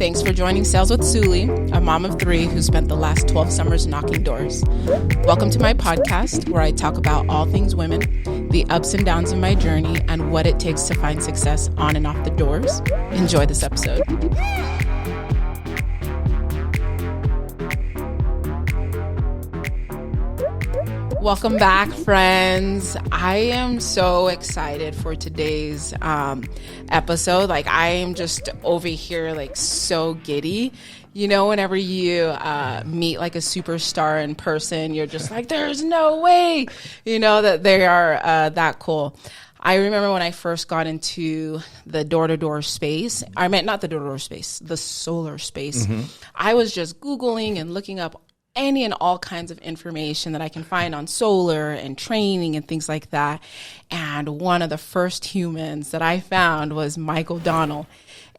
Thanks for joining Sales with Suli, a mom of three who spent the last 12 summers knocking doors. Welcome to my podcast where I talk about all things women, the ups and downs of my journey, and what it takes to find success on and off the doors. Enjoy this episode. Welcome back, friends. I am so excited for today's episode. I am just over here, so giddy. You know, whenever you meet a superstar in person, you're just like, there's no way, that they are that cool. I remember when I first got into the door-to-door space, not the door-to-door space, the solar space. Mm-hmm. I was just Googling and looking up any and all kinds of information that I can find on solar and training and things like that. And one of the first humans that I found was Michael Donnell.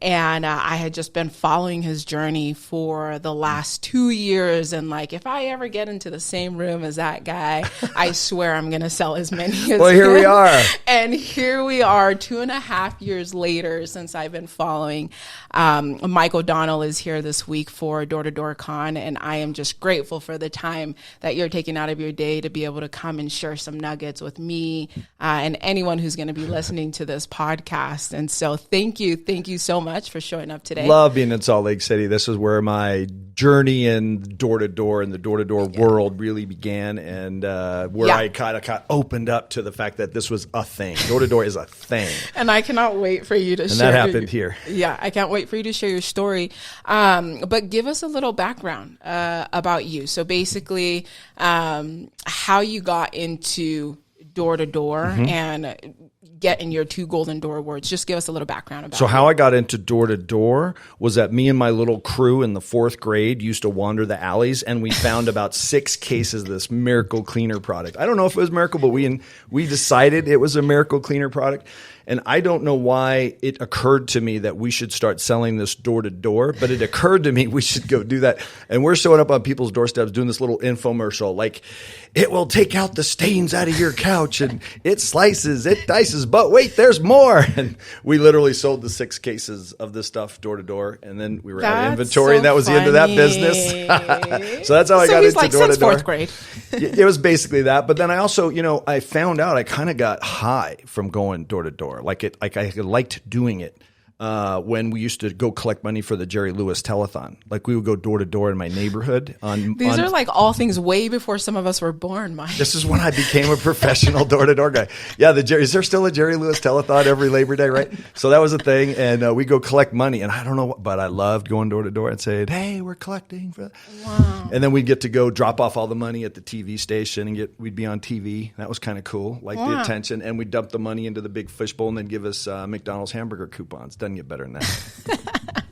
And I had just been following his journey for the last 2 years. And if I ever get into the same room as that guy, I swear I'm going to sell as many as Well, here we are. And here we are 2.5 years later since I've been following. Michael Donnell is here this week for Door to Door Con. And I am just grateful for the time that you're taking out of your day to be able to come and share some nuggets with me and anyone who's going to be listening to this podcast. And so thank you so much for showing up today. Love being in Salt Lake City. This is where my journey in door-to-door and the door-to-door world really began, and where I kind of opened up to the fact that this was a thing. Door-to-door is a thing. And I cannot wait for you to share. And that happened here. Yeah, I can't wait for you to share your story. But give us a little background about you. So basically, how you got into door-to-door and getting your 2 Golden Door Awards. Just give us a little background about it. So how I got into door-to-door was that me and my little crew in the 4th grade used to wander the alleys, and we found about 6 cases of this Miracle Cleaner product. I don't know if it was Miracle, but we decided it was a Miracle Cleaner product. And I don't know why it occurred to me that we should start selling this door-to-door, but it occurred to me we should go do that. And we're showing up on people's doorsteps doing this little infomercial, it will take out the stains out of your couch, and it slices, it dices, but wait, there's more. And we literally sold the 6 cases of this stuff door-to-door, and then we were out of inventory, and that was the end of that business. So that's how I got into door-to-door. Since 4th grade. It was basically that. But then I also, I found out I kind of got high from going door-to-door. I liked doing it when we used to go collect money for the Jerry Lewis Telethon. We would go door to door in my neighborhood. These are all things way before some of us were born, Mike. This is when I became a professional door to door guy. Yeah, is there still a Jerry Lewis Telethon every Labor Day, right? So that was a thing, and we go collect money. And I don't know, but I loved going door to door and saying, "Hey, we're collecting for." Wow. And then we'd get to go drop off all the money at the TV station, and we'd be on TV. That was kind of cool, the attention. And we'd dump the money into the big fishbowl, and then give us McDonald's hamburger coupons. Doesn't get better than that.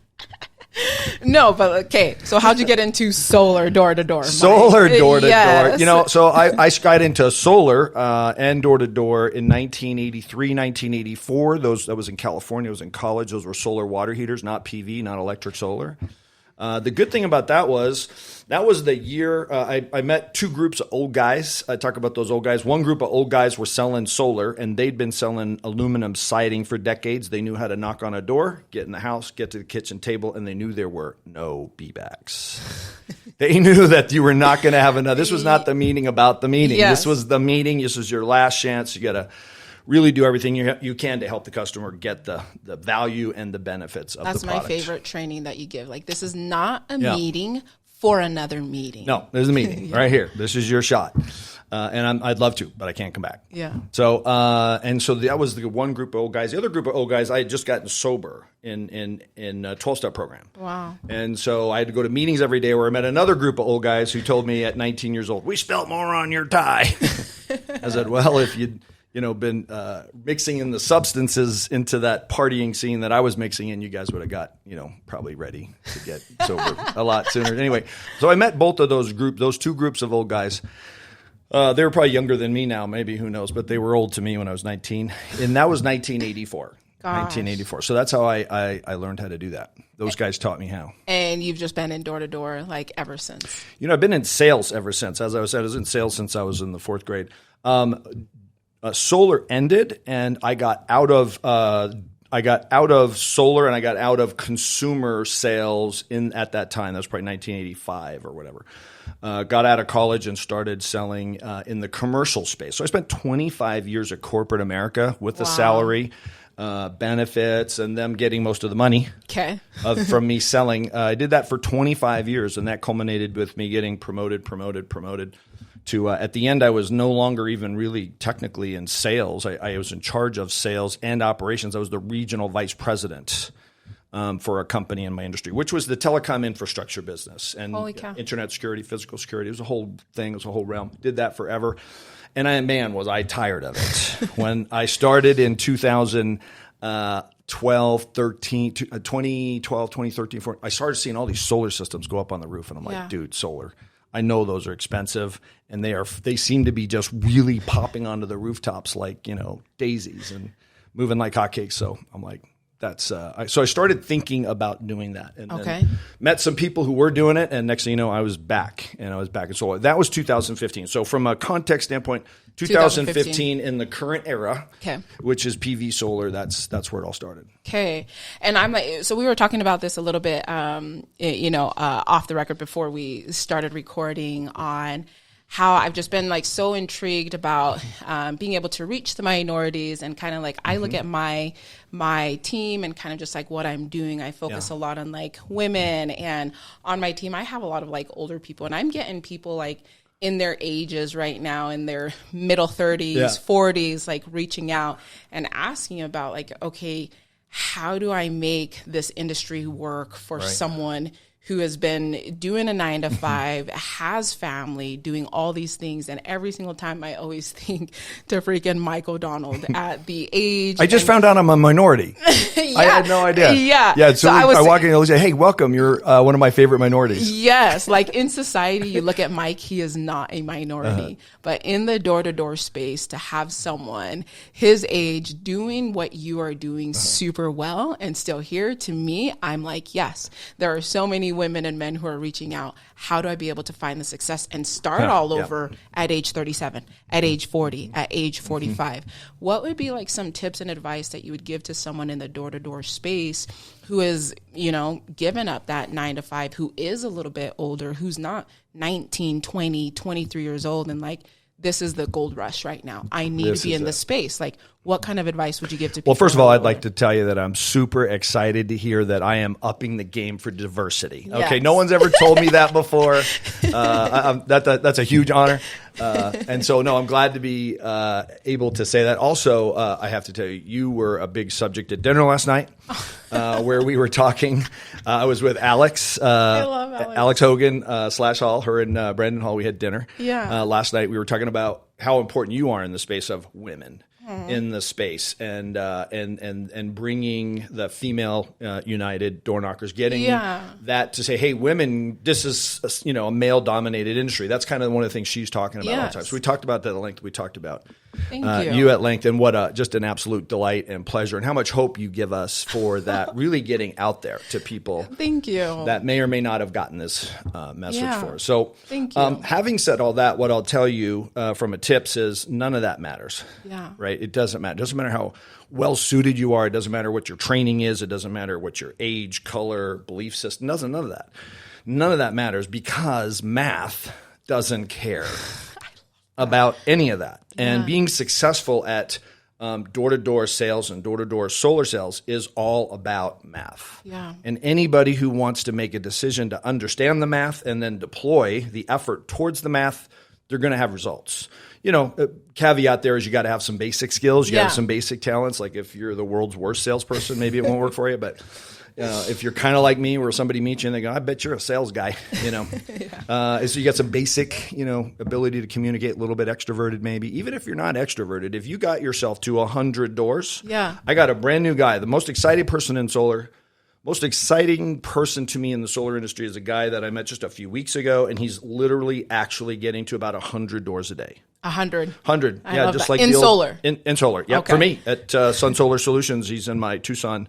No, but okay. So how'd you get into solar door to door? Solar door to door. Yes. So I got into solar and door to door in 1983, 1984. That was in California. I was in college. Those were solar water heaters, not PV, not electric solar. The good thing about that was the year I met 2 groups of old guys. I talk about those old guys. One group of old guys were selling solar, and they'd been selling aluminum siding for decades. They knew how to knock on a door, get in the house, get to the kitchen table, and they knew there were no be-backs. They knew that you were not going to have another. This was not the meeting about the meeting. Yes. This was the meeting. This was your last chance. You got to really do everything you can to help the customer get the value and the benefents of the product. That's my favorite training that you give. This is not a meeting for another meeting. No, there's a meeting right here. This is your shot. And I'd love to, but I can't come back. Yeah. So, so that was the one group of old guys. The other group of old guys, I had just gotten sober in a 12-step program. Wow. And so I had to go to meetings every day where I met another group of old guys who told me at 19 years old, "We spelt more on your tie." I said, well, if you'd been mixing in the substances into that partying scene that I was mixing in, you guys would have got, probably ready to get sober a lot sooner. Anyway, so I met both of those 2 groups of old guys. They were probably younger than me now, maybe, who knows, but they were old to me when I was 19. And that was 1984. Gosh. 1984. So that's how I learned how to do that. Those guys taught me how. And you've just been in door-to-door ever since. I've been in sales ever since. As I said, I was in sales since I was in the 4th grade. Solar ended, and I got out of I got out of solar and I got out of consumer sales at that time. That was probably 1985 or whatever. Got out of college and started selling in the commercial space. So I spent 25 years at corporate America with the salary, benefits, and them getting most of the money from me selling. I did that for 25 years, and that culminated with me getting promoted to at the end, I was no longer even really technically in sales. I was in charge of sales and operations. I was the regional vice president for a company in my industry, which was the telecom infrastructure business and internet security, physical security. It was a whole thing. It was a whole realm. Did that forever. And was I tired of it. When I started in 2012, 2013, 14, I started seeing all these solar systems go up on the roof. And I'm like, dude, solar. I know those are expensive, and they seem to be just really popping onto the rooftops like, daisies and moving like hotcakes. So I'm like, so I started thinking about doing that, and then met some people who were doing it, and next thing you know, I was back in solar. That was 2015. So from a context standpoint, 2015 in the current era, which is PV solar, that's where it all started. Okay. And I'm like, so we were talking about this a little bit, off the record before we started recording on how I've just been like so intrigued about being able to reach the minorities, and kind of like I look at my team and kind of just like what I'm doing. I focus a lot on like women, and on my team I have a lot of like older people, and I'm getting people like in their ages right now, in their middle 30s, 40s, like reaching out and asking about like, okay, how do I make this industry work for someone who has been doing a 9 to 5, has family, doing all these things. And every single time I always think to freaking Mike O'Donnell at the age. I just found out I'm a minority. I had no idea. Yeah. So I walk in and say, hey, welcome. You're one of my favorite minorities. Yes. Like in society, you look at Mike, he is not a minority. But in the door-to-door space, to have someone his age doing what you are doing super well and still here, to me, I'm like, yes, there are so many women and men who are reaching out. How do I be able to find the success and start all over at age 37, at age 40, at age 45? What would be like some tips and advice that you would give to someone in the door-to-door space who is, given up that 9 to 5, who is a little bit older, who's not 19, 20, 23 years old, and like, this is the gold rush right now. I need to be in this space. Like, what kind of advice would you give to people? Well, first of all, I'd like to tell you that I'm super excited to hear that I am upping the game for diversity. Yes. Okay, no one's ever told me that before. That's a huge honor. And so, no, I'm glad to be able to say that. Also, I have to tell you, you were a big subject at dinner last night where we were talking. I was with Alex. I love Alex. Alex Hogan /Hall. Her and Brandon Hall. We had dinner. Last night we were talking about how important you are in the space of women. In the space and bringing the female united door knockers, getting that to say, hey, women, this is a male dominated industry. That's kind of one of the things she's talking about all the time. So we talked about that at length. We talked about you at length, and what just an absolute delight and pleasure, and how much hope you give us for that really getting out there to people. Thank you. That may or may not have gotten this message for us. So thank you. Having said all that, what I'll tell you from a tips is none of that matters. Right? It doesn't matter. It doesn't matter how well suited you are. It doesn't matter what your training is. It doesn't matter what your age, color, belief system. None of that. None of that matters, because math doesn't care about any of that. And being successful at door-to-door sales and door-to-door solar sales is all about math. And anybody who wants to make a decision to understand the math and then deploy the effort towards the math, they're going to have results. Caveat there is you got to have some basic skills. You got to have some basic talents. Like if you're the world's worst salesperson, maybe it won't work for you. But if you're kind of like me, where somebody meets you and they go, I bet you're a sales guy, so you got some basic, ability to communicate, a little bit extroverted maybe. Even if you're not extroverted, if you got yourself to 100 doors, I got a brand new guy, the most excited person in solar. Most exciting person to me in the solar industry is a guy that I met just a few weeks ago, and he's literally actually getting to about 100 doors a day. 100. 100. I love just that. like in solar. In solar. Yeah, for me at Sun Solar Solutions. He's in my Tucson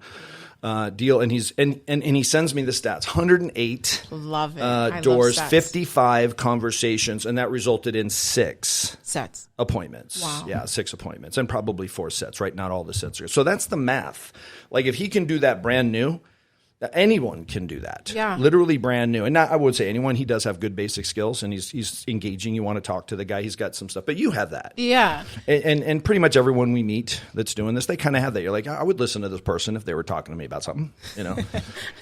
deal. And he sends me the stats: 108 love it. doors, love 55 conversations, and that resulted in 6 sets appointments. Wow. Yeah, 6 appointments, and probably 4 sets. Right? Not all the sets are. So that's the math. Like if he can do that brand new. Anyone can do that. Yeah. Literally brand new. And not, I would say anyone. He does have good basic skills, and he's engaging. You want to talk to the guy. He's got some stuff. But you have that. Yeah. And pretty much everyone we meet that's doing this, they kind of have that. You're like, I would listen to this person if they were talking to me about something, you know.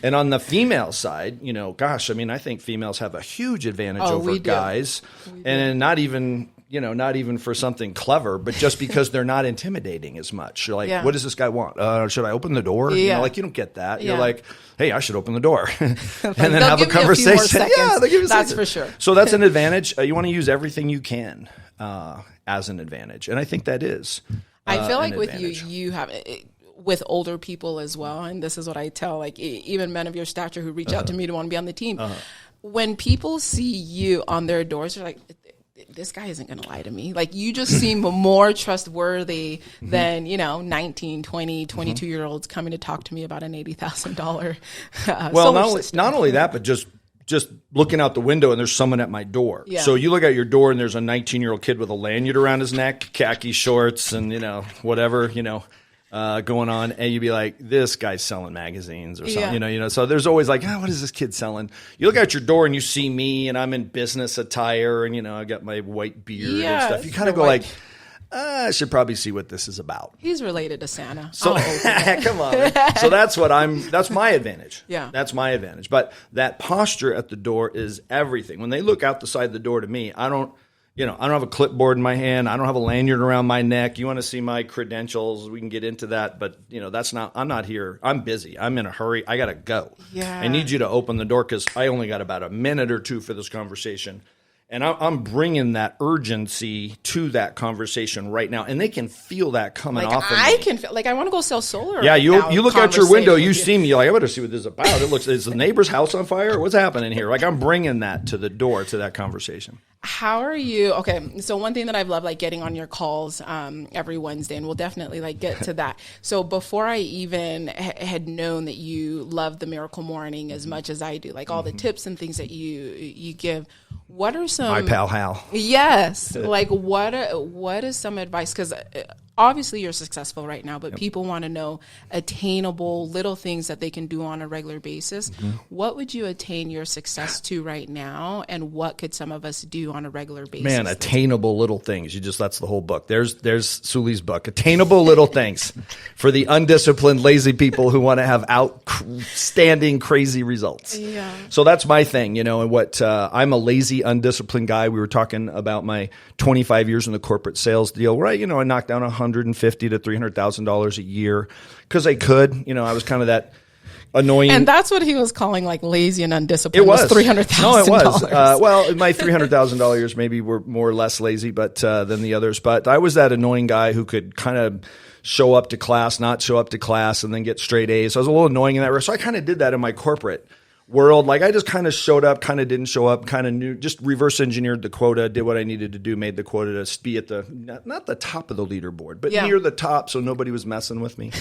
And on the female side, you know, gosh, I mean, I think females have a huge advantage over guys. And not even for something clever, but just because they're not intimidating as much. You're like, what does this guy want? Should I open the door? You know, like you don't get that. You're like, hey, I should open the door and then have a conversation. Yeah, they'll give you that's for sure. So that's an advantage. You want to use everything you can as an advantage. And I think that is I feel like with advantage. You have with older people as well. And this is what I tell, like even men of your stature who reach out to me to want to be on the team. When people see you on their doors, they're like, this guy isn't going to lie to me. Like, you just seem more trustworthy than, 19, 20, 22-year-olds coming to talk to me about an $80,000 well, not only that, but just looking out the window and there's someone at my door. Yeah. So you look at your door and there's a 19-year-old kid with a lanyard around his neck, khaki shorts and, whatever, going on, and you'd be like, this guy's selling magazines or something, so there's always like, what is this kid selling? You look out your door and you see me and I'm in business attire and, I got my white beard and stuff. You kind of go like, I should probably see what this is about. He's related to Santa. So, come on. So that's my advantage. Yeah. That's my advantage. But that posture at the door is everything. When they look out the side of the door to me, I don't have a clipboard in my hand. I don't have a lanyard around my neck. You want to see my credentials? We can get into that. But, I'm not here. I'm busy. I'm in a hurry. I got to go. Yeah. I need you to open the door because I only got about a minute or two for this conversation. And I'm bringing that urgency to that conversation right now. And they can feel that coming off of me. I can feel, I want to go sell solar. Yeah, you look out your window, you see me, you're like, I better see what this is about. Is the neighbor's house on fire? What's happening here? Like, I'm bringing that to the door, to that conversation. How are you? Okay, so one thing that I've loved, getting on your calls every Wednesday, and we'll definitely get to that. So before I even had known that you love the Miracle Morning as much as I do, all the tips and things that you give, what are some... My pal Hal. Yes. What is some advice? Because obviously you're successful right now, but people want to know attainable little things that they can do on a regular basis. What would you attain your success to right now, and what could some of us do on a regular basis? Man, attainable little things. that's the whole book. There's Suli's book, Attainable Little Things, for the undisciplined, lazy people who want to have outstanding, crazy results. Yeah. So that's my thing, and what I'm a lazy, undisciplined guy. We were talking about my 25 years in the corporate sales deal, where I knocked down $150,000 to $300,000 a year because I could. I was kind of that annoying. And that's what he was calling lazy and undisciplined. It was $300,000. No, it was. Well, my $300,000 years maybe were more or less lazy, but than the others. But I was that annoying guy who could kind of show up to class, not show up to class, and then get straight A's. So I was a little annoying in that way. So I kind of did that in my corporate world. I just kind of showed up, kind of didn't show up, kind of knew, just reverse engineered the quota, did what I needed to do, made the quota to be at the, not the top of the leaderboard, but near the top, so nobody was messing with me.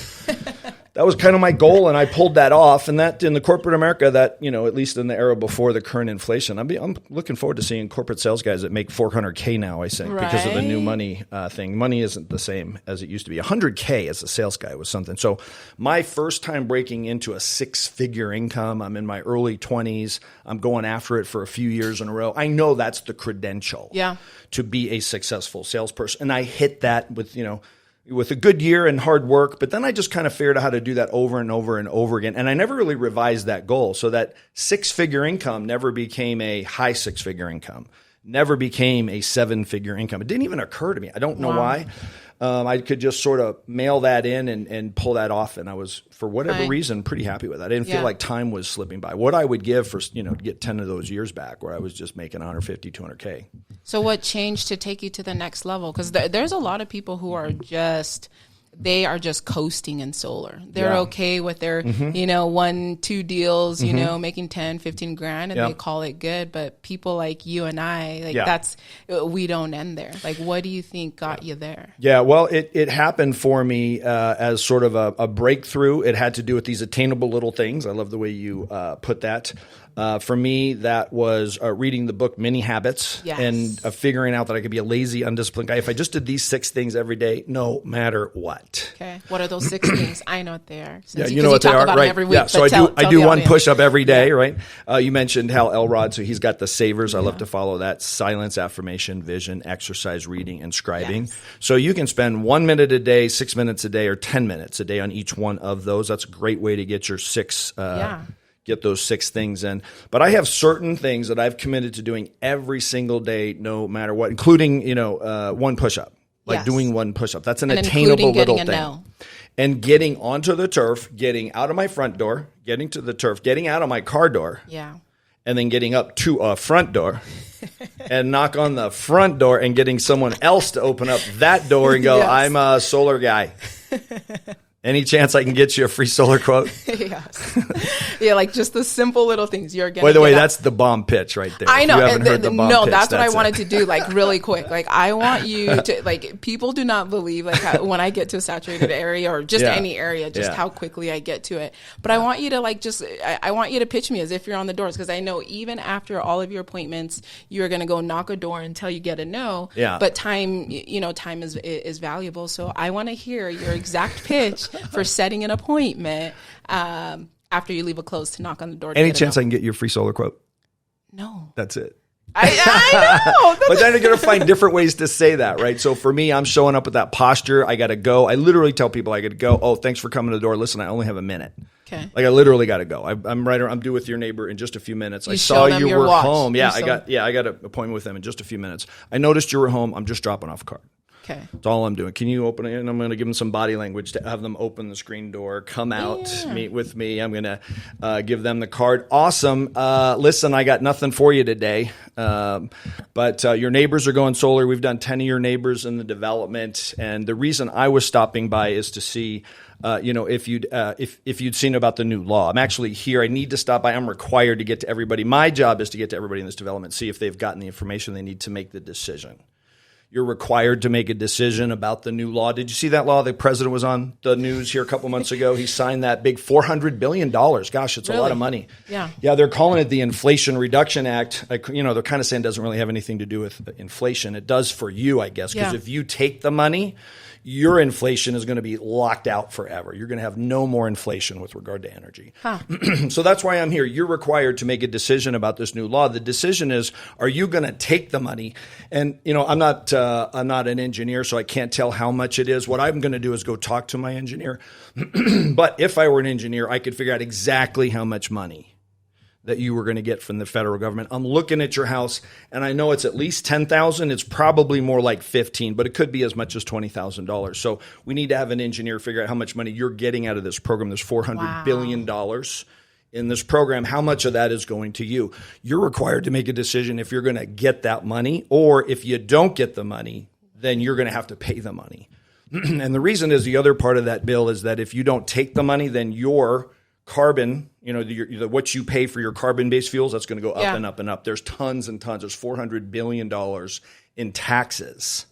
That was kind of my goal, and I pulled that off. And that in the corporate America, that, at least in the era before the current inflation, I'm looking forward to seeing corporate sales guys that make $400K now, I think, because of the new money thing. Money isn't the same as it used to be. $100K as a sales guy was something. So my first time breaking into a 6-figure income, I'm in my early 20s. I'm going after it for a few years in a row. I know that's the credential to be a successful salesperson. And I hit that with a good year and hard work, but then I just kind of figured out how to do that over and over and over again. And I never really revised that goal. So that 6-figure income never became a high 6-figure income, never became a 7-figure income. It didn't even occur to me. I don't know why. I could just sort of mail that in and pull that off. And I was, for whatever reason, pretty happy with that. I didn't feel like time was slipping by. What I would give for, to get 10 of those years back where I was just making 150, 200K. So what changed to take you to the next level? Because there's a lot of people who are just they are just coasting in solar. They're Yeah. okay with their, 1-2 deals, making 10, 15 grand and they call it good. But people like you and I, we don't end there. Like, what do you think got you there? Yeah, well, it happened for me as sort of a breakthrough. It had to do with these attainable little things. I love the way you put that. For me, that was reading the book Many Habits and figuring out that I could be a lazy, undisciplined guy if I just did these 6 things every day, no matter what. Okay, what are those 6 things? I know what they are. Yeah, you know what they are, right? Every week, yeah, so I do one push-up every day, right? You mentioned Hal Elrod, so he's got the savers. I love to follow that: silence, affirmation, vision, exercise, reading, and scribing. Yes. So you can spend 1 minute a day, 6 minutes a day, or 10 minutes a day on each one of those. That's a great way to get your 6. Get those 6 things in. But I have certain things that I've committed to doing every single day, no matter what, including, one push-up, like doing one push-up. That's an attainable little thing. And getting onto the turf, getting out of my front door, getting to the turf, getting out of my car door. Yeah. And then getting up to a front door and knock on the front door and getting someone else to open up that door and go, I'm a solar guy. Any chance I can get you a free solar quote? Yes. Yeah, like just the simple little things you're getting. By the way, that's the bomb pitch right there. I know. If you haven't heard the bomb pitch, that's what I wanted to do, like really quick. Like I want you to, like, people do not believe like how, when I get to a saturated area or just any area, just how quickly I get to it. But I want you to like I want you to pitch me as if you're on the doors, because I know even after all of your appointments, you're going to go knock a door until you get a no. Yeah. But time is valuable. So I want to hear your exact pitch for setting an appointment after you leave a close to knock on the door. Any chance I can get you a free solar quote? No. That's it. I know. But then you're going to find different ways to say that, right? So for me, I'm showing up with that posture. I got to go. I literally tell people I got to go. Oh, thanks for coming to the door. Listen, I only have a minute. Okay. Like I literally got to go. I'm due with your neighbor in just a few minutes. You I saw you were watch. home. Yeah, I got an appointment with them in just a few minutes. I noticed you were home. I'm just dropping off a card. Okay. That's all I'm doing. Can you open it? And I'm going to give them some body language to have them open the screen door, come out, meet with me. I'm going to give them the card. Awesome. Listen, I got nothing for you today. But your neighbors are going solar. We've done 10 of your neighbors in the development. And the reason I was stopping by is to see, if you'd seen about the new law. I'm actually here. I need to stop by. I'm required to get to everybody. My job is to get to everybody in this development, see if they've gotten the information they need to make the decision. You're required to make a decision about the new law. Did you see that law? The president was on the news here a couple months ago. He signed that big $400 billion. Gosh, it's a lot of money. Yeah. Yeah, they're calling it the Inflation Reduction Act. They're kind of saying it doesn't really have anything to do with inflation. It does for you, I guess, because if you take the money, your inflation is going to be locked out forever. You're going to have no more inflation with regard to energy. Huh. So that's why I'm here. You're required to make a decision about this new law. The decision is, are you going to take the money? And, I'm not an engineer, so I can't tell how much it is. What I'm going to do is go talk to my engineer. But if I were an engineer, I could figure out exactly how much money that you were going to get from the federal government. I'm looking at your house, and I know it's at least $10,000. It's probably more like $15,000, but it could be as much as $20,000. So we need to have an engineer figure out how much money you're getting out of this program. There's $400 billion in this program. How much of that is going to you? You're required to make a decision if you're going to get that money, or if you don't get the money, then you're going to have to pay the money. And the reason is, the other part of that bill is that if you don't take the money, then your carbon, what you pay for your carbon-based fuels, that's going to go up and up and up. There's tons and tons. There's $400 billion in taxes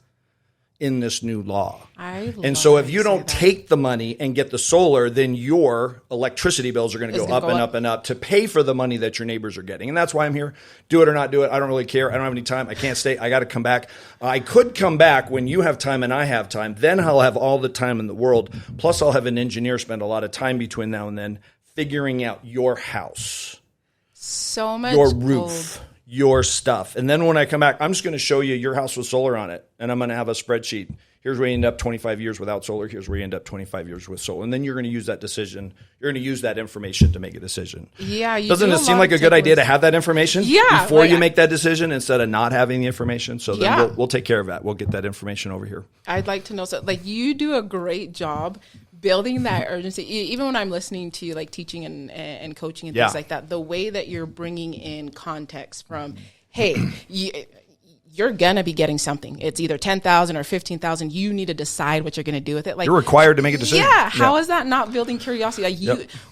in this new law. And so if you don't take the money and get the solar, then your electricity bills are going to go up and up and up to pay for the money that your neighbors are getting. And that's why I'm here. Do it or not do it. I don't really care. I don't have any time. I can't stay. I got to come back. I could come back when you have time and I have time. Then I'll have all the time in the world. Plus I'll have an engineer spend a lot of time between now and then figuring out your house, so much, your roof, your stuff. And then when I come back, I'm just going to show you your house with solar on it. And I'm going to have a spreadsheet. Here's where you end up 25 years without solar. Here's where you end up 25 years with solar. And then you're going to use that decision. You're going to use that information to make a decision. Yeah. Doesn't it seem like a good idea to have that information before you make that decision instead of not having the information? So then we'll take care of that. We'll get that information over here. I'd like to know. So, you do a great job building that urgency. Even when I'm listening to you, teaching and coaching and things like that, the way that you're bringing in context from, hey, you're going to be getting something. It's either 10,000 or 15,000. You need to decide what you're going to do with it. Like, you're required to make a decision. Yeah. How is that not building curiosity?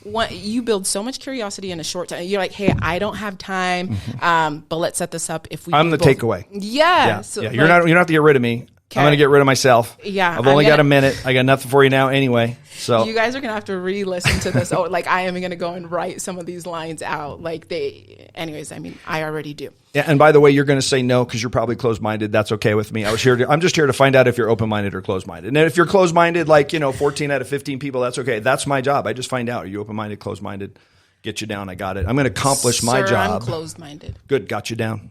Like you build so much curiosity in a short time. You're like, hey, I don't have time, but let's set this up. If we, I'm the takeaway. Yeah. So yeah. You're not. You don't have to get rid of me. I'm going to get rid of myself. Yeah. I've only got a minute. I got nothing for you now anyway. So you guys are going to have to re-listen to this. Like I am going to go and write some of these lines out. Anyways, I mean, I already do. Yeah. And by the way, you're going to say no because you're probably closed-minded. That's okay with me. I'm just here to find out if you're open-minded or closed-minded. And if you're closed-minded, 14 out of 15 people, that's okay. That's my job. I just find out. Are you open-minded, closed-minded? Get you down. I got it. I'm going to accomplish my job. I'm closed-minded. Good. Got you down.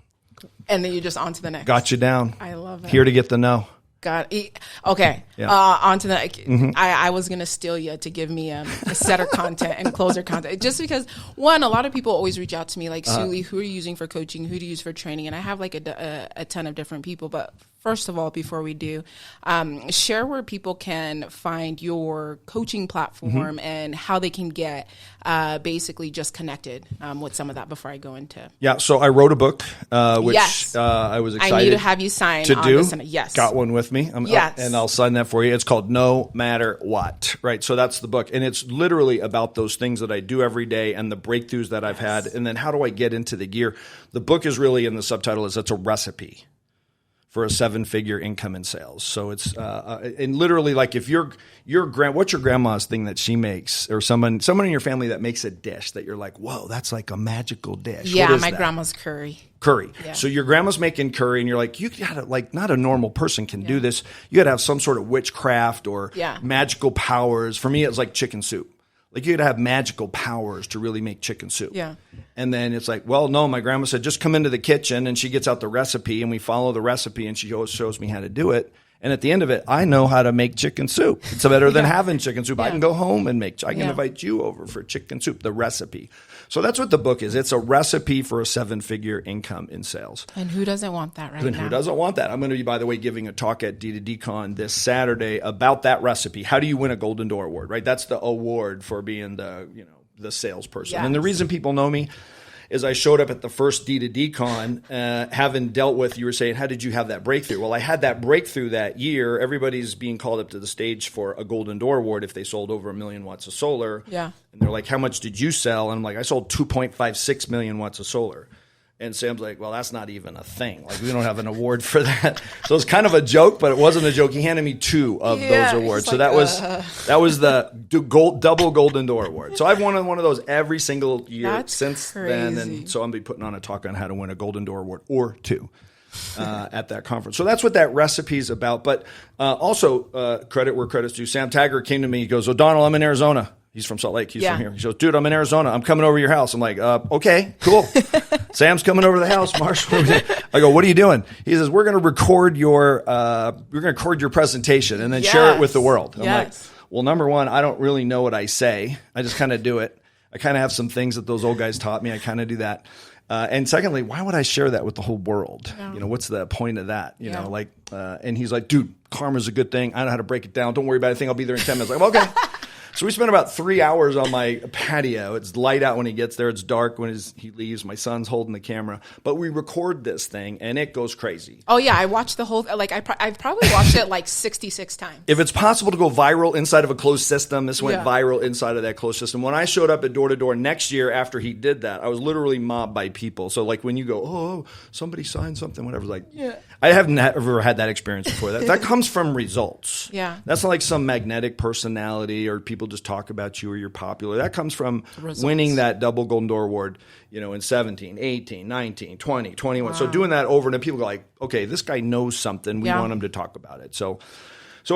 And then you're just on to the next. Got you down. I love it. Here to get the no. Okay. Yeah. On to the. I was gonna steal you to give me a setter content and closer content, just because a lot of people always reach out to me like, Suli, who are you using for coaching? Who do you use for training? And I have like a ton of different people. But first of all, before we do, share where people can find your coaching platform and how they can get basically just connected with some of that before I go into. Yeah. So I wrote a book, which I was excited. I need to have you sign to on do. This. Yes. Got one with me. Yes. And I'll sign that for you. It's called No Matter What, right? So that's the book. And it's literally about those things that I do every day and the breakthroughs that I've had. And then how do I get into the gear? The book is really, in the subtitle, it's a recipe for a 7-figure income in sales. So it's, and literally like if what's your grandma's thing that she makes, or someone in your family that makes a dish that you're like, whoa, that's like a magical dish. Yeah, my grandma's curry. Yeah. So your grandma's making curry and you're like, you gotta, like, not a normal person can do this. You gotta have some sort of witchcraft or magical powers. For me, it's like chicken soup. Like you gotta have magical powers to really make chicken soup. Yeah. And then it's like, well, no, my grandma said, just come into the kitchen, and she gets out the recipe and we follow the recipe and she always shows me how to do it. And at the end of it, I know how to make chicken soup. It's better than having chicken soup. I can go home and I can invite you over for chicken soup, the recipe. So that's what the book is. It's a recipe for a 7-figure income in sales. And who doesn't want that now? Who doesn't want that? I'm going to be, by the way, giving a talk at D2DCon this Saturday about that recipe. How do you win a Golden Door Award, right? That's the award for being the salesperson. Yes. And the reason people know me is I showed up at the first D2DCon, having dealt with, you were saying, how did you have that breakthrough? Well, I had that breakthrough that year. Everybody's being called up to the stage for a Golden Door Award if they sold over 1 million watts of solar. Yeah. And they're like, how much did you sell? And I'm like, I sold 2.56 million watts of solar. And Sam's like, well, that's not even a thing. Like, we don't have an award for that. So it's kind of a joke, but it wasn't a joke. He handed me 2 of those awards. So that was the double Golden Door Award. So I've won one of those every single year since then. And so I'm going to be putting on a talk on how to win a Golden Door Award or 2 at that conference. So that's what that recipe is about. But also, credit where credit's due. Sam Taggart came to me. He goes, O'Donnell, I'm in Arizona. He's from Salt Lake. He's from here. He goes, dude, I'm in Arizona. I'm coming over to your house. I'm like, okay, cool. Sam's coming over to the house. Marshall. I go, what are you doing? He says, we're going to record your presentation and then share it with the world. I'm like, well, number one, I don't really know what I say. I just kind of do it. I kind of have some things that those old guys taught me. I kind of do that. And secondly, why would I share that with the whole world? Yeah. What's the point of that? And he's like, dude, karma's a good thing. I know how to break it down. Don't worry about it. I think I'll be there in 10 minutes. I'm like, okay. So we spent about 3 hours on my patio. It's light out when he gets there. It's dark when he leaves. My son's holding the camera. But we record this thing, and it goes crazy. Oh, yeah. I watched the whole – I've probably watched it like 66 times. If it's possible to go viral inside of a closed system, this went viral inside of that closed system. When I showed up at Door to Door next year after he did that, I was literally mobbed by people. So like when you go, oh, somebody signed something, whatever. Like, I haven't ever had that experience before. That comes from results. Yeah. That's not like some magnetic personality or people just talk about you or you're popular. That comes from winning that double Golden Door Award, in 17, 18, 19, 20, 21. Wow. So doing that over and then people go like, okay, this guy knows something. We want him to talk about it. So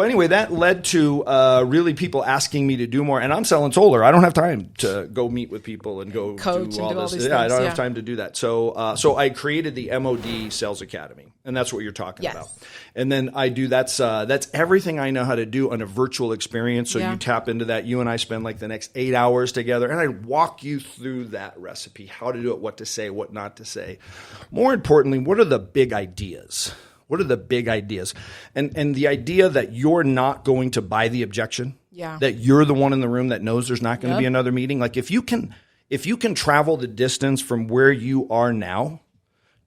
anyway, that led to really people asking me to do more. And I'm selling solar. I don't have time to go meet with people and go coach do all and this. Things. I don't have time to do that. So I created the MOD Sales Academy. And that's what you're talking about. And then I do that's everything I know how to do on a virtual experience. So you tap into that. You and I spend like the next 8 hours together. And I walk you through that recipe, how to do it, what to say, what not to say. More importantly, what are the big ideas? What are the big ideas? And the idea that you're not going to buy the objection, that you're the one in the room that knows there's not going to be another meeting. Like if you can travel the distance from where you are now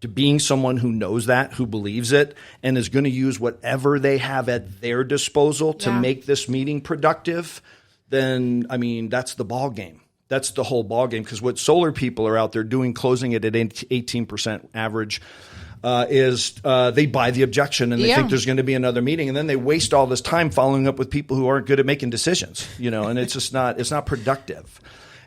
to being someone who knows that, who believes it, and is going to use whatever they have at their disposal to make this meeting productive, then, I mean, that's the ball game. That's the whole ball game. Because what solar people are out there doing, closing it at 18% average, is they buy the objection and they think there's going to be another meeting, and then they waste all this time following up with people who aren't good at making decisions, and it's just not productive.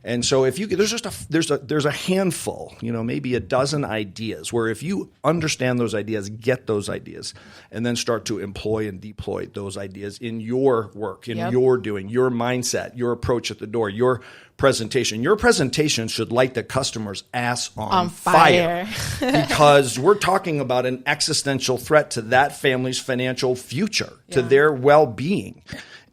And so if you there's a handful, maybe a dozen ideas where if you understand those ideas, get those ideas, and then start to employ and deploy those ideas in your work, in your doing, your mindset, your approach at the door, your presentation. Your presentation should light the customer's ass on fire. Because we're talking about an existential threat to that family's financial future, to their well-being.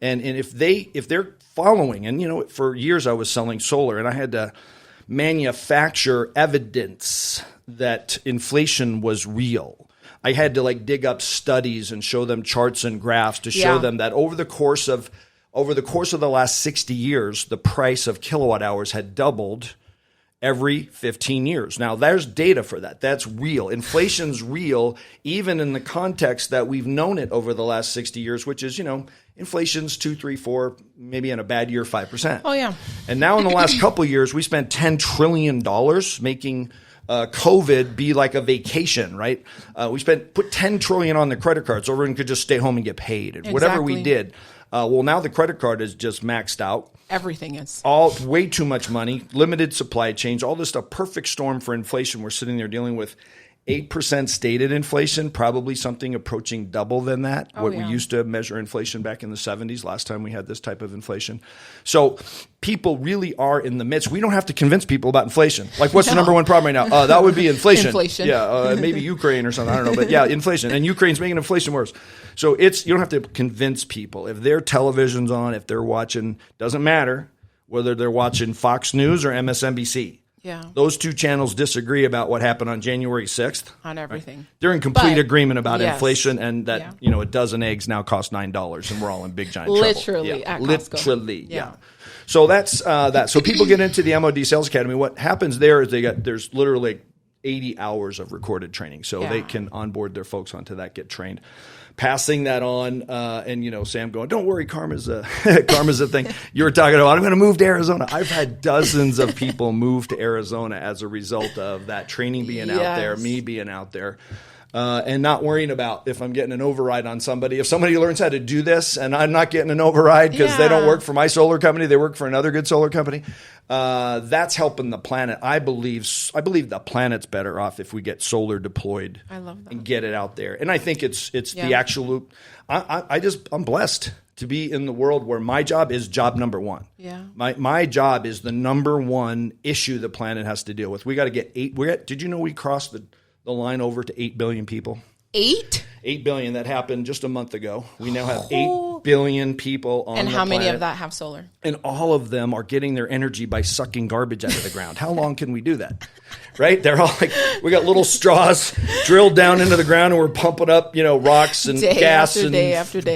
And if they're following, and for years I was selling solar, and I had to manufacture evidence that inflation was real. I had to dig up studies and show them charts and graphs to show them that over the course of the last 60 years, the price of kilowatt hours had doubled every 15 years. Now, there's data for that. That's real. Inflation's real, even in the context that we've known it over the last 60 years, which is, inflation's 2, 3, 4, maybe in a bad year, 5%. Oh, yeah. And now in the last couple of years, we spent $10 trillion making COVID be like a vacation, right? We put $10 trillion on the credit card so everyone could just stay home and get paid. And whatever we did. Well, now the credit card is just maxed out. Everything is. All way too much money, limited supply chains, all this stuff, perfect storm for inflation. We're sitting there dealing with 8% stated inflation, probably something approaching double than that. We used to measure inflation back in the 70s, last time we had this type of inflation. So people really are in the midst. We don't have to convince people about inflation. What's the number one problem right now? That would be inflation. Inflation. Yeah, maybe Ukraine or something. I don't know. But yeah, inflation. And Ukraine's making inflation worse. So you don't have to convince people. If their television's on, if they're watching, doesn't matter whether they're watching Fox News or MSNBC. Yeah. Those two channels disagree about what happened on January 6th. On everything. Right? They're in complete agreement about inflation and that, a dozen eggs now cost $9 and we're all in big giant trouble. Literally at Costco. Literally, yeah. So that's that. So people get into the MOD Sales Academy. What happens there is there's literally 80 hours of recorded training. So they can onboard their folks onto that, get trained. Passing that on, and Sam going, don't worry, karma's a thing. You were talking about, I'm going to move to Arizona. I've had dozens of people move to Arizona as a result of that training being out there, me being out there. And not worrying about if I'm getting an override on somebody. If somebody learns how to do this and I'm not getting an override because they don't work for my solar company, they work for another good solar company, that's helping the planet. I believe the planet's better off if we get solar deployed. I love that. And get it out there. And I think it's the actual I'm blessed to be in the world where my job is job number one. Yeah. My job is the number one issue the planet has to deal with. We got to get did you know we crossed the line over to 8 billion people? 8? 8 billion. That happened just a month ago. We now have 8 billion people on the planet. And how many of that have solar? And all of them are getting their energy by sucking garbage out of the ground. How long can we do that? Right? They're all we got little straws drilled down into the ground and we're pumping up, rocks and gas and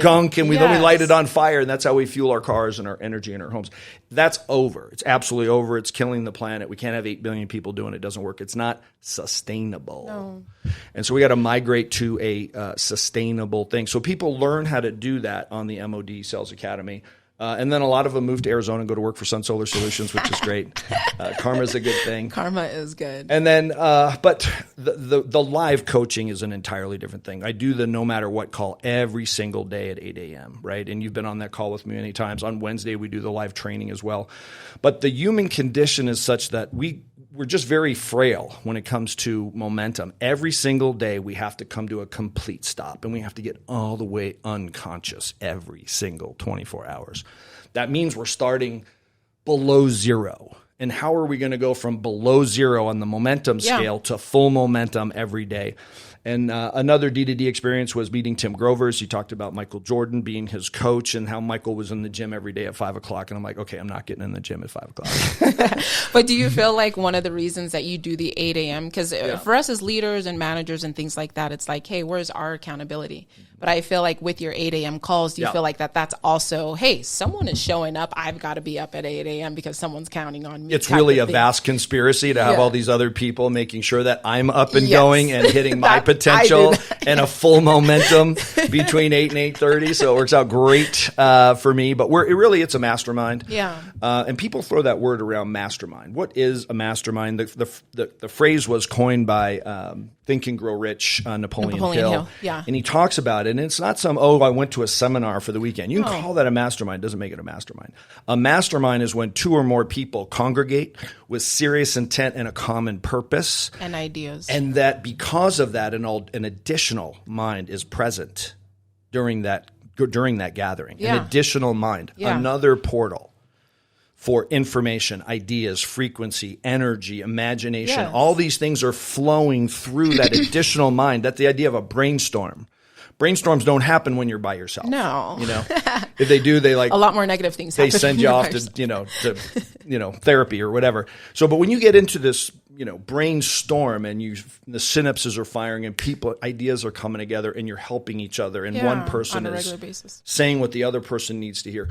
gunk and then we light it on fire and that's how we fuel our cars and our energy in our homes. That's over. It's absolutely over. It's killing the planet. We can't have 8 billion people doing it. It doesn't work. It's not sustainable. No. And so we got to migrate to a sustainable thing. So people learn how to do that on the MOD Sales Academy. And then a lot of them move to Arizona and go to work for Sun Solar Solutions, which is great. Karma is a good thing. Karma is good. And then, but the live coaching is an entirely different thing. I do the no matter what call every single day at 8 a.m., right? And you've been on that call with me many times. On Wednesday, we do the live training as well. But the human condition is such that we're just very frail when it comes to momentum. Every single day, we have to come to a complete stop, and we have to get all the way unconscious every single 24 hours. That means we're starting below zero. And how are we going to go from below zero on the momentum scale to full momentum every day? And another D2D experience was meeting Tim Grovers. He talked about Michael Jordan being his coach and how Michael was in the gym every day at 5 o'clock. And I'm like, okay, I'm not getting in the gym at 5 o'clock. But do you feel like one of the reasons that you do the 8 a.m., because for us as leaders and managers and things like that, it's like, hey, where's our accountability? But I feel like with your 8 a.m. calls, do you feel like that's also, hey, someone is showing up. I've got to be up at 8 a.m. because someone's counting on me. It's really a vast conspiracy to have all these other people making sure that I'm up and going and hitting my potential and a full momentum between 8 and 8:30. So it works out great for me. But it's a mastermind. Yeah. And people throw that word around, mastermind. What is a mastermind? The phrase was coined by Think and Grow Rich, Napoleon Hill. Yeah. And he talks about it. And it's not I went to a seminar for the weekend. You can call that a mastermind. Doesn't make it a mastermind. A mastermind is when 2 or more people congregate with serious intent and a common purpose. And ideas. And that because of that, an additional mind is present during that gathering. Yeah. An additional mind. Yeah. Another portal for information, ideas, frequency, energy, imagination. Yes. All these things are flowing through that additional mind. That's the idea of a brainstorm. Brainstorms don't happen when you're by yourself. No. If they do, they a lot more negative things happen. They send you off to therapy or whatever. So, but when you get into this, brainstorm and the synapses are firing and ideas are coming together and you're helping each other and one person on a is regular basis saying what the other person needs to hear.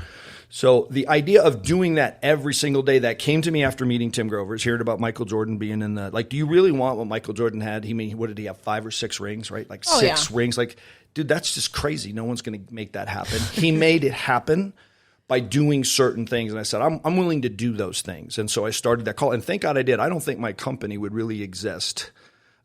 So the idea of doing that every single day, that came to me after meeting Tim Grovers, hearing about Michael Jordan being in do you really want what Michael Jordan had? What did he have? 5 or 6 rings, right? Six rings. Dude, that's just crazy. No one's going to make that happen. He made it happen by doing certain things. And I said, I'm willing to do those things. And so I started that call. And thank God I did. I don't think my company would really exist.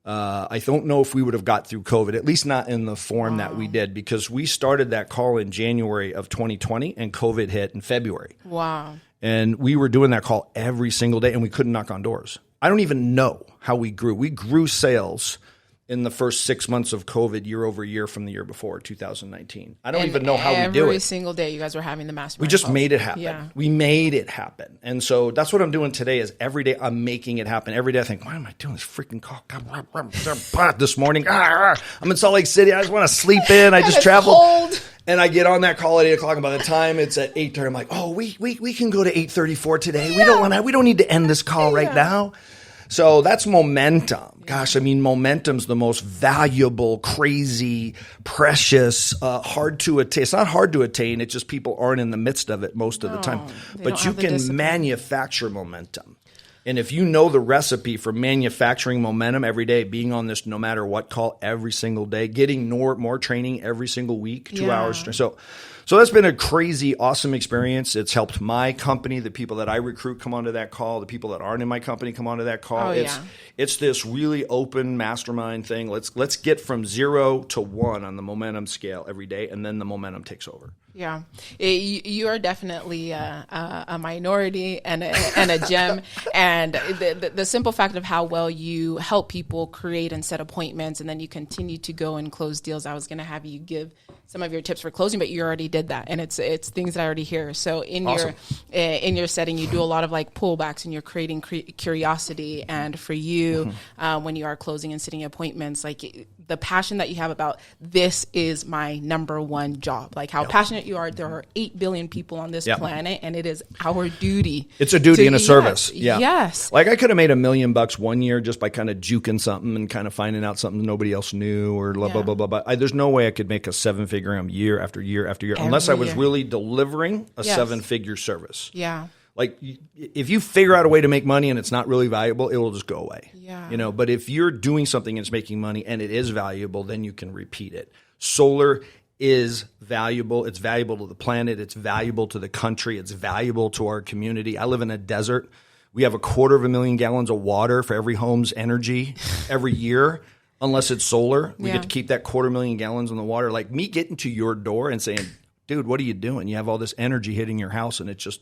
I don't know if we would have got through COVID, at least not in the form that we did, because we started that call in January of 2020 and COVID hit in February. Wow. And we were doing that call every single day and we couldn't knock on doors. I don't even know how we grew. We grew sales in the first 6 months of COVID year over year from the year before, 2019. I don't even know how we do it. Every single day you guys were having the mastermind. We just calls. made it happen. Yeah. We made it happen. And so that's what I'm doing today is every day I'm making it happen. Every day I think, why am I doing this freaking call? This morning, I'm in Salt Lake City. I just want to sleep in. I just traveled. Cold. And I get on that call at 8 o'clock, and by the time it's at 8:30, I'm like, oh, we can go to 8:34 today. Yeah. We don't need to end this call right now. So that's momentum. Gosh, momentum's the most valuable, crazy, precious, hard to attain. It's not hard to attain. It's just people aren't in the midst of it most of the time. But you can manufacture momentum. And if you know the recipe for manufacturing momentum every day, being on this no matter what call every single day, getting more training every single week, 2 hours. So that's been a crazy, awesome experience. It's helped my company, the people that I recruit come onto that call, the people that aren't in my company come onto that call. It's this really open mastermind thing. Let's get from 0 to 1 on the momentum scale every day, and then the momentum takes over. Yeah, you are definitely a minority and a gem. And the simple fact of how well you help people create and set appointments, and then you continue to go and close deals. I was going to have you give some of your tips for closing, but you already did that, and it's things that I already hear. So in your setting, you do a lot of pullbacks, and you're creating curiosity. And for you, when you are closing and setting appointments, the passion that you have about this is my number one job, how passionate you are. There are 8 billion people on this planet, and it is our duty. It's a duty and a service. Yes. I could have made $1 million one year just by kind of juking something and kind of finding out something nobody else knew or blah, blah, blah, blah, blah. There's no way I could make a 7-figure year after year after year unless I was really delivering a 7-figure service. Yeah. If you figure out a way to make money and it's not really valuable, it will just go away. Yeah. But if you're doing something and it's making money and it is valuable, then you can repeat it. Solar is valuable. It's valuable to the planet. It's valuable to the country. It's valuable to our community. I live in a desert. We have 250,000 gallons of water for every home's energy every year. Unless it's solar, we get to keep that 250,000 gallons in the water. Me getting to your door and saying, dude, what are you doing? You have all this energy hitting your house and it's just,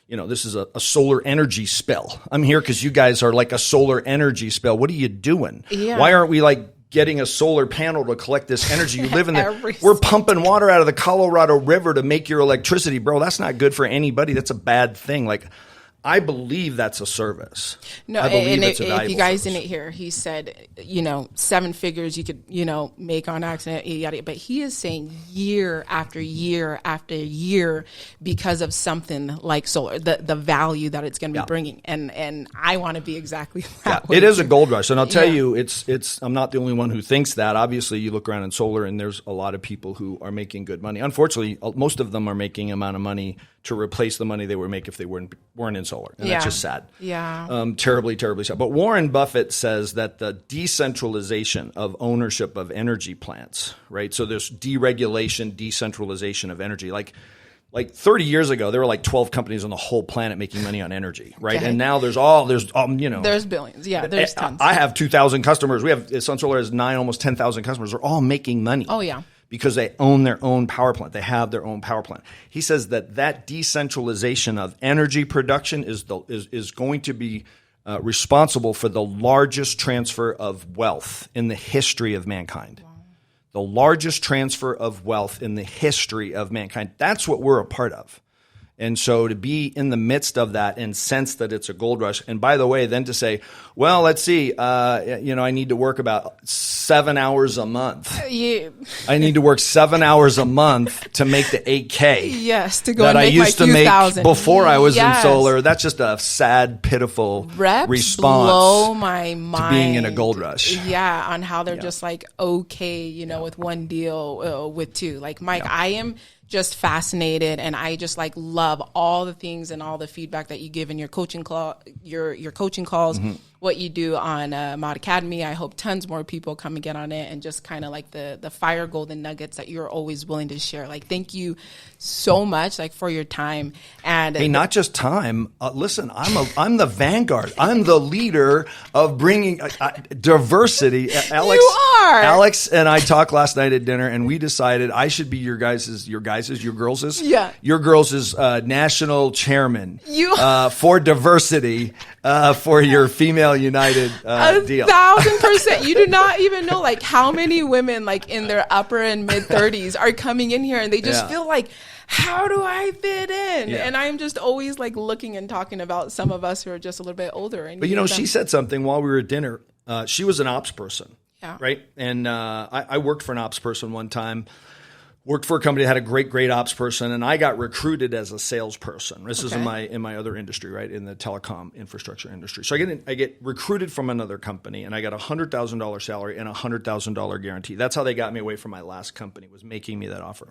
this is a solar energy spill. I'm here because you guys are like a solar energy spill. What are you doing? Yeah. Why aren't we getting a solar panel to collect this energy? You live in we're pumping water out of the Colorado River to make your electricity, bro. That's not good for anybody. That's a bad thing. I believe that's a service. No, I believe and it's a if valuable you guys service. didn't hear, he said, 7 figures you could, make on accident, yada, but he is saying year after year after year because of something like solar, the value that it's going to be bringing. And I want to be exactly that way. It is a gold rush. And I'll tell you, it's I'm not the only one who thinks that. Obviously, you look around in solar and there's a lot of people who are making good money. Unfortunately, most of them are making an amount of money to replace the money they would make if they weren't in solar. And that's just sad. Yeah. Terribly, terribly sad. But Warren Buffett says that the decentralization of ownership of energy plants, right? So there's deregulation, decentralization of energy. Like 30 years ago, there were like 12 companies on the whole planet making money on energy, right? Okay. And now there's billions. Yeah, there's tons. I have 2,000 customers. Sun Solar has 9, almost 10,000 customers. They're all making money. Oh, yeah. Because they own their own power plant. They have their own power plant. He says that decentralization of energy production is going to be responsible for the largest transfer of wealth in the history of mankind. Wow. The largest transfer of wealth in the history of mankind. That's what we're a part of. And so to be in the midst of that and sense that it's a gold rush, and by the way, then to say, well, let's see, I need to work about 7 hours a month. Yeah. I need to work 7 hours a month to make the 8K. Yes, to go that and make I used to make thousand. before I was in solar. That's just a sad, pitiful response. Blow my mind to being in a gold rush. Yeah, on how they're just like okay, with one deal, with two. Like Mike, I am just fascinated, and I just love all the things and all the feedback that you give in your coaching your coaching calls, what you do on Mod Academy. I hope tons more people come and get on it, and just kind of the fire golden nuggets that you're always willing to share. Thank you so much for your time. And hey, not just time. Listen, I'm the vanguard. I'm the leader of bringing diversity. Alex, you are. Alex and I talked last night at dinner, and we decided I should be your girls' national chairman for diversity for your Female United deal. 1,000%. You do not even know how many women in their upper and mid 30s are coming in here, and they just feel how do I fit in? Yeah. And I'm just always looking and talking about some of us who are just a little bit older. And but she said something while we were at dinner. She was an ops person. Yeah. Right. And I worked for an ops person one time. Worked for a company that had a great ops person, and I got recruited as a salesperson. This is in my other industry, right, in the telecom infrastructure industry. So I get recruited from another company, and I got $100,000 salary and $100,000 guarantee. That's how they got me away from my last company, was making me that offer.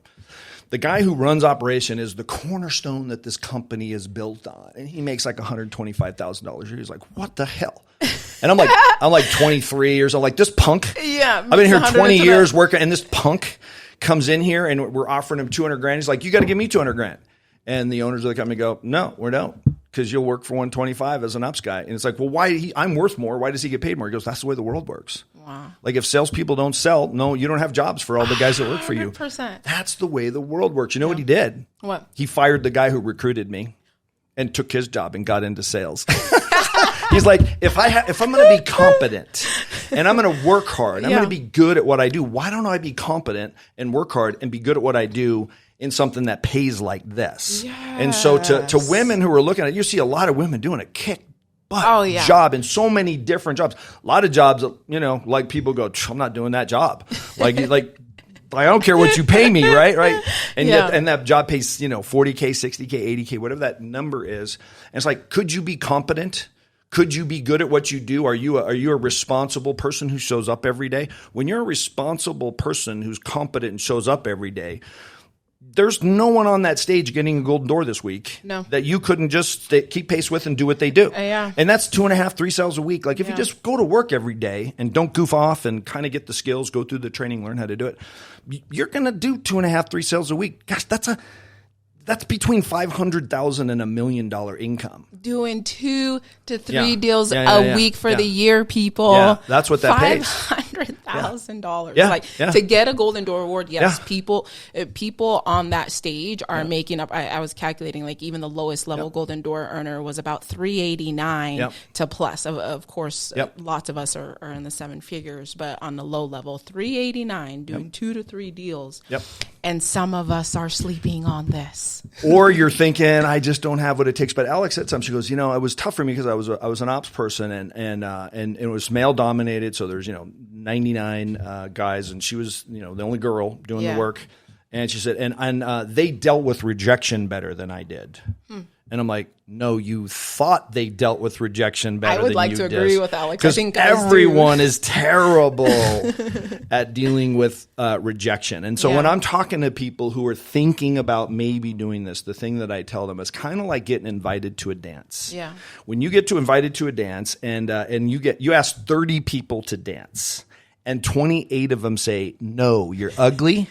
The guy who runs operation is the cornerstone that this company is built on, and he makes $125,000 a year. He's like, what the hell? And I'm like 23 years old. This punk. Yeah, I've been here 20 years working, and this punk comes in here and we're offering him $200,000. He's like, you got to give me $200,000. And the owners of the company go, no, we don't, because you'll work for 125 as an ops guy. And it's like, well, why? I'm worth more. Why does he get paid more? He goes, that's the way the world works. Wow. If salespeople don't sell, no, you don't have jobs for all the guys that work for you. 100%. That's the way the world works. You know what he did? What? He fired the guy who recruited me and took his job and got into sales. He's like, if I'm going to be competent and I'm going to work hard, I'm going to be good at what I do, why don't I be competent and work hard and be good at what I do in something that pays like this? Yes. And so to women who are looking at it, you see a lot of women doing a kick butt job in so many different jobs. A lot of jobs, people go, I'm not doing that job. I don't care what you pay me, right? And yet, and that job pays, $40K, $60K, $80K, whatever that number is. And it's could you be competent? Could you be good at what you do? Are you a responsible person who shows up every day? When you're a responsible person who's competent and shows up every day, there's no one on that stage getting a golden door this week that you couldn't just keep pace with and do what they do. And that's 2.5, 3 sales a week. If you just go to work every day and don't goof off and kind of get the skills, go through the training, learn how to do it, you're going to do 2.5, 3 sales a week. Gosh, that's between $500,000 and $1 million income. Doing 2 to 3 deals a week for the year, people. Yeah, that's what that pays. $500,000. To get a Golden Door Award, people on that stage are making up. I was calculating, even the lowest level Golden Door earner was about $389 to plus. Of course, lots of us are in the 7 figures, but on the low level, $389 doing 2 to 3 deals. And some of us are sleeping on this. Or you're thinking, I just don't have what it takes. But Alex said something. She goes, it was tough for me because I was an ops person and it was male dominated. So there's 99 guys, and she was the only girl doing the work. And she said, and they dealt with rejection better than I did. And I'm like, no, you thought they dealt with rejection better than you did. I would like to agree with Alex. Because everyone is terrible at dealing with rejection. And so when I'm talking to people who are thinking about maybe doing this, the thing that I tell them is kind of like getting invited to a dance. Yeah. When you get invited to a dance and you ask 30 people to dance, and 28 of them say, no, you're ugly.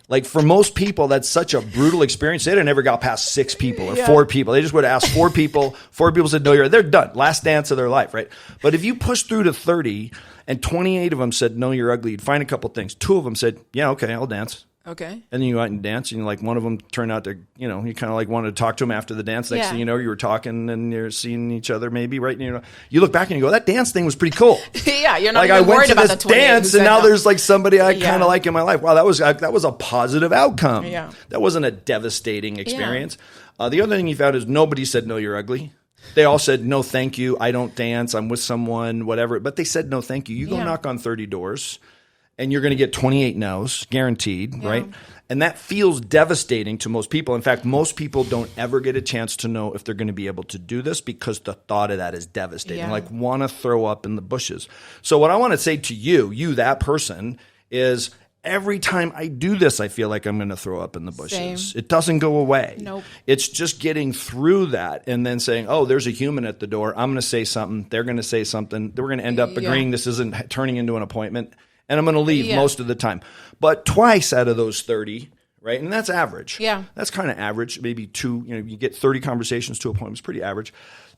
Like for most people, that's such a brutal experience. They'd have never got past 6 people or 4 people. They just would have asked 4 people. 4 people said, no, they're done. Last dance of their life, right? But if you push through to 30 and 28 of them said, no, you're ugly, you'd find a couple things. 2 of them said, yeah, okay, I'll dance. Okay. And then you go out and dance, and like one of them turned out to, you kind of like wanted to talk to him after the dance. Next thing you know, you were talking and you're seeing each other maybe, right? And you look back and you go, that dance thing was pretty cool. Yeah, you're not like even I went worried to about this the 28 dance, and now there's like somebody I kind of like in my life. Wow, that was a positive outcome. Yeah. That wasn't a devastating experience. The other thing you found is nobody said, no, you're ugly. They all said, no, thank you. I don't dance. I'm with someone, whatever. But they said, no, thank you. You go knock on 30 doors, and you're going to get 28 no's, guaranteed, right? And that feels devastating to most people. In fact, most people don't ever get a chance to know if they're going to be able to do this because the thought of that is devastating, like want to throw up in the bushes. So what I want to say to you, that person, is every time I do this, I feel like I'm going to throw up in the bushes. Same. It doesn't go away. Nope. It's just getting through that and then saying, oh, there's a human at the door. I'm going to say something. They're going to say something. We're going to end up agreeing this isn't turning into an appointment. And I'm going to leave most of the time. But twice out of those 30, right? And that's average. Yeah. That's kind of average. Maybe 2, you get 30 conversations, 2 appointments, pretty average.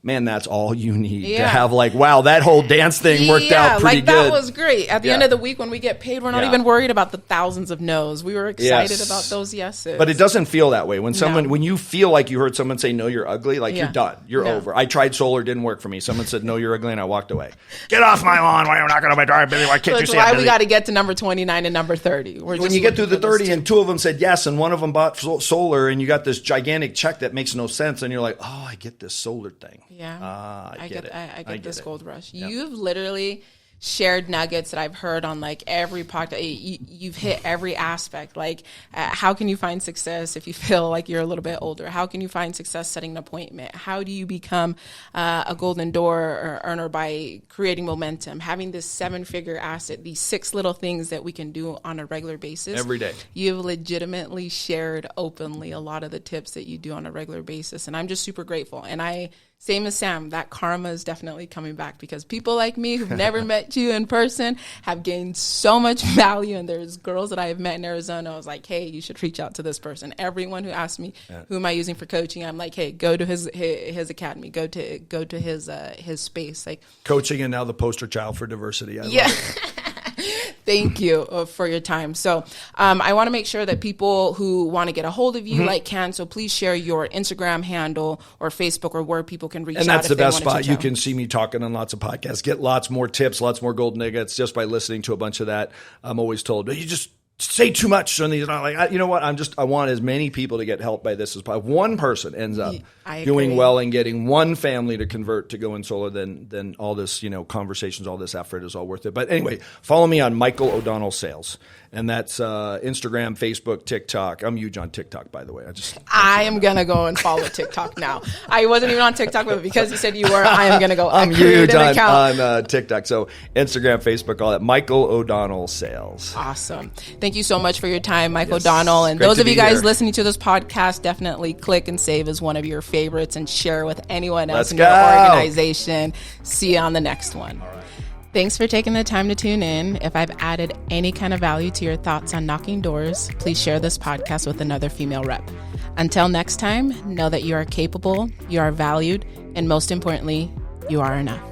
Man, that's all you need to have like, wow, that whole dance thing worked out pretty good. That was great. At the end of the week when we get paid, we're not even worried about the thousands of no's. We were excited about those yeses. But it doesn't feel that way. When you feel like you heard someone say, no, you're ugly, like you're done. You're over. I tried solar, didn't work for me. Someone said, no, you're ugly, and I walked away. Get off my lawn. Why am I not going to drive, Billy? Why can't you see why we got to get to number 29 and number 30. When you get through the 30 and 2 of them said yes, and one of them bought solar, and you got this gigantic check that makes no sense, and you're like, oh, I get this solar thing. Yeah. I get this gold rush. Yep. You've literally shared nuggets that I've heard on like every podcast. You've hit every aspect. Like, how can you find success if you feel like you're a little bit older? How can you find success setting an appointment? How do you become a golden door earner by creating momentum? Having this 7-figure asset, these 6 little things that we can do on a regular basis. Every day. You've legitimately shared openly a lot of the tips that you do on a regular basis. And I'm just super grateful. And same as Sam, that karma is definitely coming back because people like me who've never met you in person have gained so much value. And there's girls that I have met in Arizona. I was like, hey, you should reach out to this person. Everyone who asks me, who am I using for coaching? I'm like, hey, go to his academy, go to his space. Like coaching and now the poster child for diversity. I love it. Thank you for your time. So I want to make sure that people who want to get a hold of you can. So please share your Instagram handle or Facebook or where people can reach out. And that's the best spot. You can see me talking on lots of podcasts. Get lots more tips, lots more gold nuggets just by listening to a bunch of that. I'm always told, you just say too much. And these are like, you know what? I want as many people to get help by this as possible. If one person ends up doing well and getting one family to convert to go in solar, then all this, conversations, all this effort is all worth it. But anyway, follow me on Michael O'Donnell Sales. And that's Instagram, Facebook, TikTok. I'm huge on TikTok, by the way. I am going to go and follow TikTok now. I wasn't even on TikTok, but because you said you were, I am going to go. I'm huge on TikTok. So Instagram, Facebook, all that. Michael O'Donnell Sales. Awesome. Thank you so much for your time, Michael O'Donnell. And those of you guys listening to this podcast, definitely click and save as one of your favorites and share with anyone else in your organization. See you on the next one. All right. Thanks for taking the time to tune in. If I've added any kind of value to your thoughts on knocking doors, please share this podcast with another female rep. Until next time, know that you are capable, you are valued, and most importantly, you are enough.